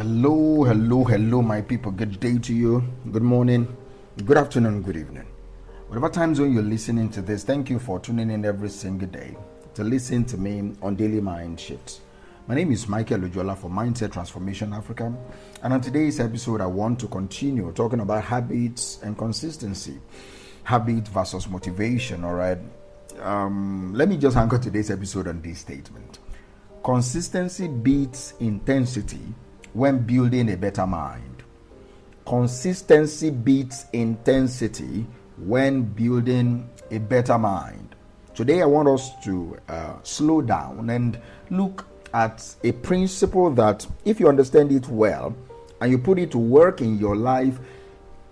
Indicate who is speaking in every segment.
Speaker 1: Hello, my people. Good day to you. Good morning, good afternoon, good evening. Whatever time zone you're listening to this, thank you for tuning in every single day to listen to me on Daily Mind Shifts. My name is Michael Ojola for Mindset Transformation Africa. And on today's episode, I want to continue talking about habits and consistency. Habit versus motivation, all right? Let me just anchor today's episode on this statement. Consistency beats intensity when building a better mind. Consistency beats intensity when building a better mind. Today, I want us to slow down and look at a principle that, if you understand it well and you put it to work in your life,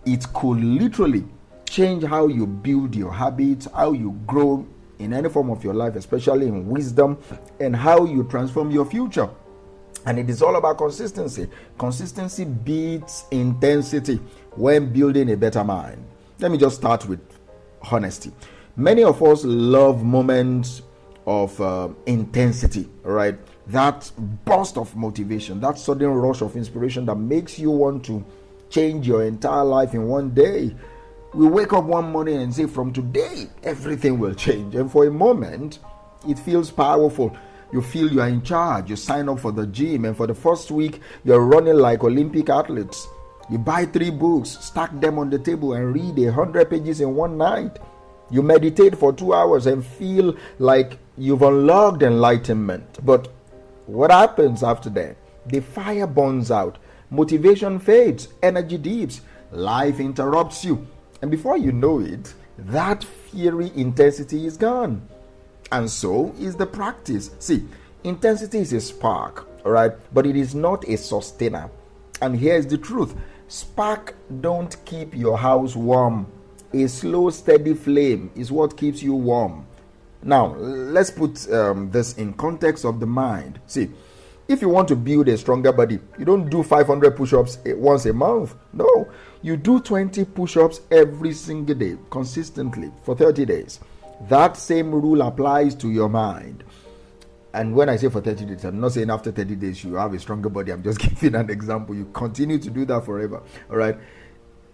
Speaker 1: it could literally change how you build your habits, how you grow in any form of your life, especially in wisdom, and how you transform your future. And it is all about consistency. Consistency beats intensity when building a better mind. Let me just start with honesty. Many of us love moments of intensity, right? That burst of motivation, that sudden rush of inspiration that makes you want to change your entire life in one day. We wake up one morning and say, from today, everything will change. And for a moment, it feels powerful. You feel you are in charge. You sign up for the gym. And for the first week, you're running like Olympic athletes. You buy 3 books, stack them on the table, and read 100 pages in one night. You meditate for 2 hours and feel like you've unlocked enlightenment. But what happens after that? The fire burns out. Motivation fades. Energy dips. Life interrupts you. And before you know it, that fiery intensity is gone. And so is the practice. See, intensity is a spark, all right? But it is not a sustainer. And here's the truth. Spark don't keep your house warm. A slow, steady flame is what keeps you warm. Now, let's put this in context of the mind. See, if you want to build a stronger body, you don't do 500 push-ups once a month. No, you do 20 push-ups every single day, consistently, for 30 days. That same rule applies to your mind. And when I say for 30 days, I'm not saying after 30 days you have a stronger body. I'm just giving an example. You continue to do that forever. All right.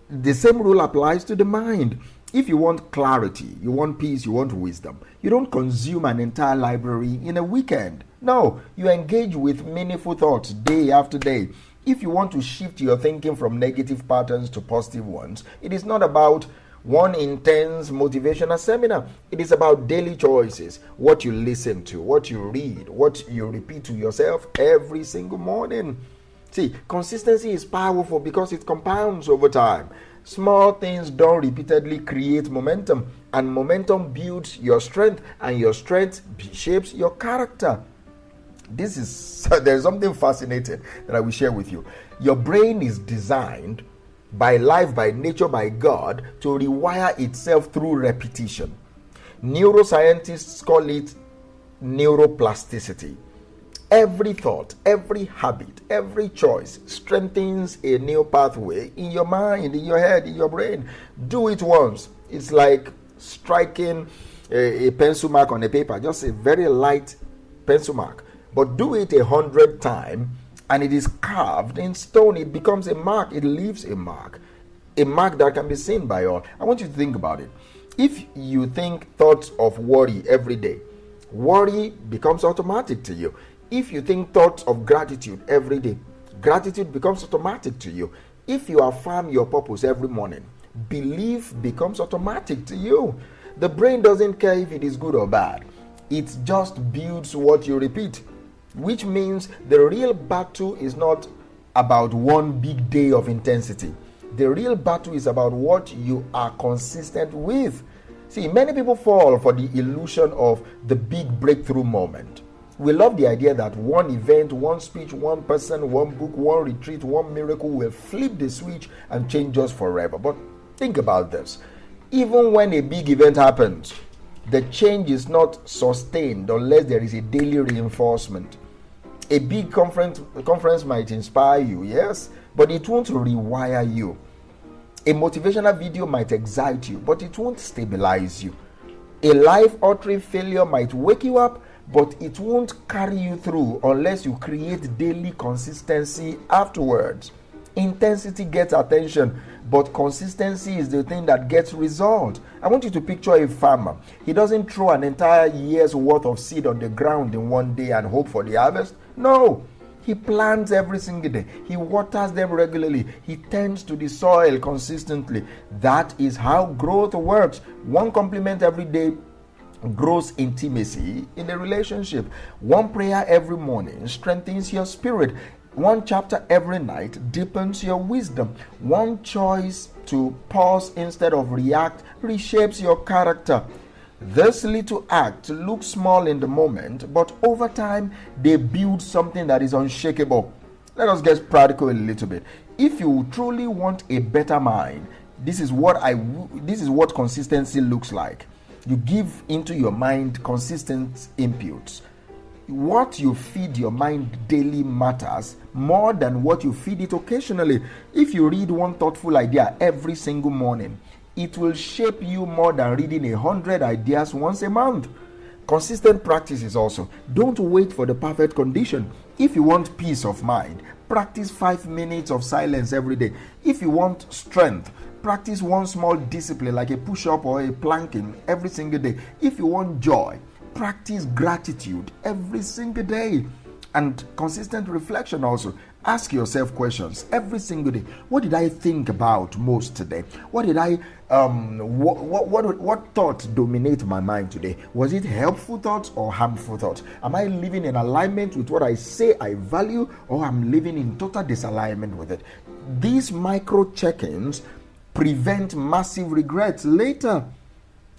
Speaker 1: The same rule applies to the mind. If you want clarity, you want peace, you want wisdom, you don't consume an entire library in a weekend. No, you engage with meaningful thoughts day after day. If you want to shift your thinking from negative patterns to positive ones, it is not about one intense motivational seminar. It is about daily choices, what you listen to, what you read, what you repeat to yourself every single morning. See, consistency is powerful because it compounds over time. Small things done repeatedly create momentum, and momentum builds your strength, and your strength shapes your character. There's something fascinating that I will share with you. Your brain is designed by life, by nature, by God, to rewire itself through repetition. Neuroscientists call it neuroplasticity. Every thought, every habit, every choice strengthens a new pathway in your mind, in your head, in your brain. Do it once. It's like striking a pencil mark on a paper, just a very light pencil mark. But do it 100 times, and it is carved in stone. It becomes a mark. It leaves a mark that can be seen by all. I want you to think about it. If you think thoughts of worry every day, worry becomes automatic to you. If you think thoughts of gratitude every day, gratitude becomes automatic to you. If you affirm your purpose every morning, belief becomes automatic to you. The brain doesn't care if it is good or bad. It just builds what you repeat, which means the real battle is not about one big day of intensity. The real battle is about what you are consistent with. See, many people fall for the illusion of the big breakthrough moment. We love the idea that one event, one speech, one person, one book, one retreat, one miracle will flip the switch and change us forever. But think about this. Even when a big event happens, the change is not sustained unless there is a daily reinforcement. A big conference might inspire you, yes, but it won't rewire you. A motivational video might excite you, but it won't stabilize you. A life-altering failure might wake you up, but it won't carry you through unless you create daily consistency afterwards. Intensity gets attention, but consistency is the thing that gets result. I want you to picture a farmer. He doesn't throw an entire year's worth of seed on the ground in one day and hope for the harvest. No. He plants every single day. He waters them regularly. He tends to the soil consistently. That is how growth works. One compliment every day grows intimacy in the relationship. One prayer every morning strengthens your spirit. One chapter every night deepens your wisdom. One choice to pause instead of react reshapes your character. This little act looks small in the moment, but over time they build something that is unshakable. Let us get practical a little bit. If you truly want a better mind, this is what consistency looks like. You give into your mind consistent inputs. What you feed your mind daily matters more than what you feed it occasionally. If you read one thoughtful idea every single morning, it will shape you more than reading 100 ideas once a month. Consistent practices also. Don't wait for the perfect condition. If you want peace of mind, practice 5 minutes of silence every day. If you want strength, practice one small discipline like a push-up or a planking every single day. If you want joy, practice gratitude every single day. And consistent reflection also. Ask yourself questions every single day. What did I think about most today? What thoughts dominate my mind today? Was it helpful thoughts or harmful thoughts? Am I living in alignment with what I say I value, or am living in total disalignment with it? These micro check-ins prevent massive regrets later.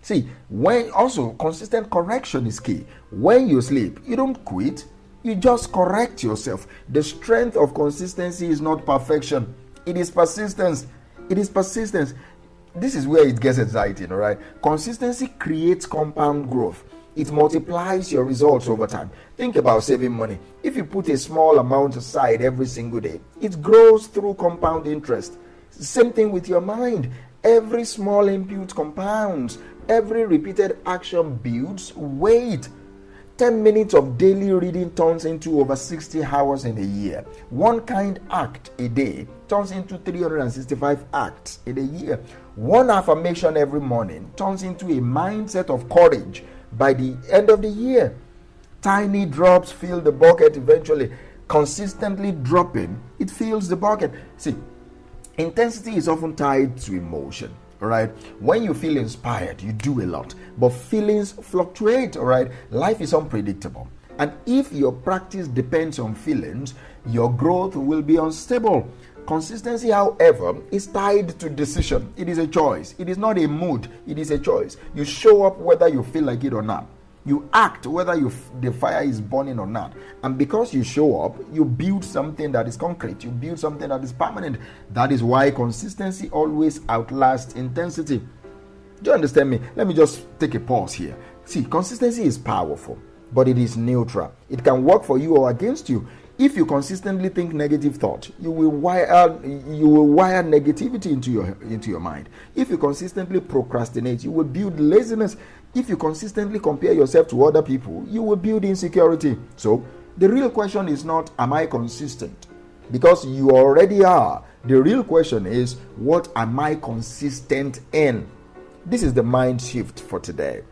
Speaker 1: See, when also consistent correction is key. When you sleep, you don't quit. You just correct yourself. The strength of consistency is not perfection. It is persistence. It is persistence. This is where it gets exciting, all right? Consistency creates compound growth. It multiplies your results over time. Think about saving money. If you put a small amount aside every single day, it grows through compound interest. Same thing with your mind. Every small input compounds. Every repeated action builds weight. 10 minutes of daily reading turns into over 60 hours in a year. One kind act a day turns into 365 acts in a year. One affirmation every morning turns into a mindset of courage by the end of the year. Tiny drops fill the bucket eventually. Consistently dropping, it fills the bucket. See, intensity is often tied to emotion. All right. When you feel inspired, you do a lot, but feelings fluctuate. All right. Life is unpredictable. And if your practice depends on feelings, your growth will be unstable. Consistency, however, is tied to decision. It is a choice. It is not a mood. It is a choice. You show up whether you feel like it or not. You act whether the fire is burning or not. And because you show up, you build something that is concrete. You build something that is permanent. That is why consistency always outlasts intensity. Do you understand me? Let me just take a pause here. See, consistency is powerful, but it is neutral. It can work for you or against you. If you consistently think negative thoughts, you will wire negativity into your mind. If you consistently procrastinate, you will build laziness. If you consistently compare yourself to other people, you will build insecurity. So, the real question is not, am I consistent? Because you already are. The real question is, what am I consistent in? This is the mind shift for today.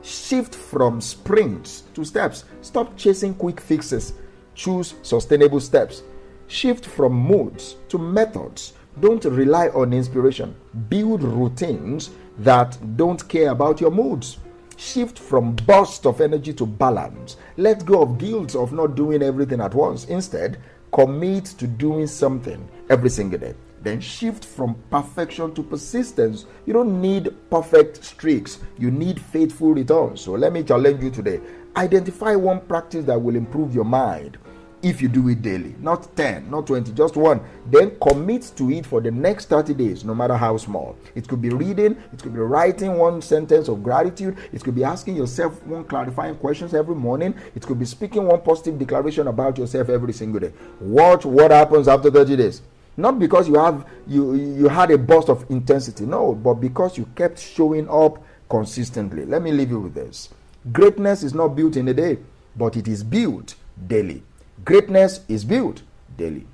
Speaker 1: Shift from sprints to steps. Stop chasing quick fixes. Choose sustainable steps. Shift from moods to methods. Don't rely on inspiration. Build routines that don't care about your moods. Shift from burst of energy to balance. Let go of guilt of not doing everything at once. Instead, commit to doing something every single day. Then shift from perfection to persistence. You don't need perfect streaks. You need faithful returns. So let me challenge you today. Identify one practice that will improve your mind. If you do it daily, not 10, not 20, just one, then commit to it for the next 30 days, no matter how small. It could be reading, it could be writing one sentence of gratitude, it could be asking yourself one clarifying questions every morning, it could be speaking one positive declaration about yourself every single day. Watch what happens after 30 days. Not because you had a burst of intensity, no, but because you kept showing up consistently. Let me leave you with this. Greatness is not built in a day. but it is built daily. Greatness is built daily.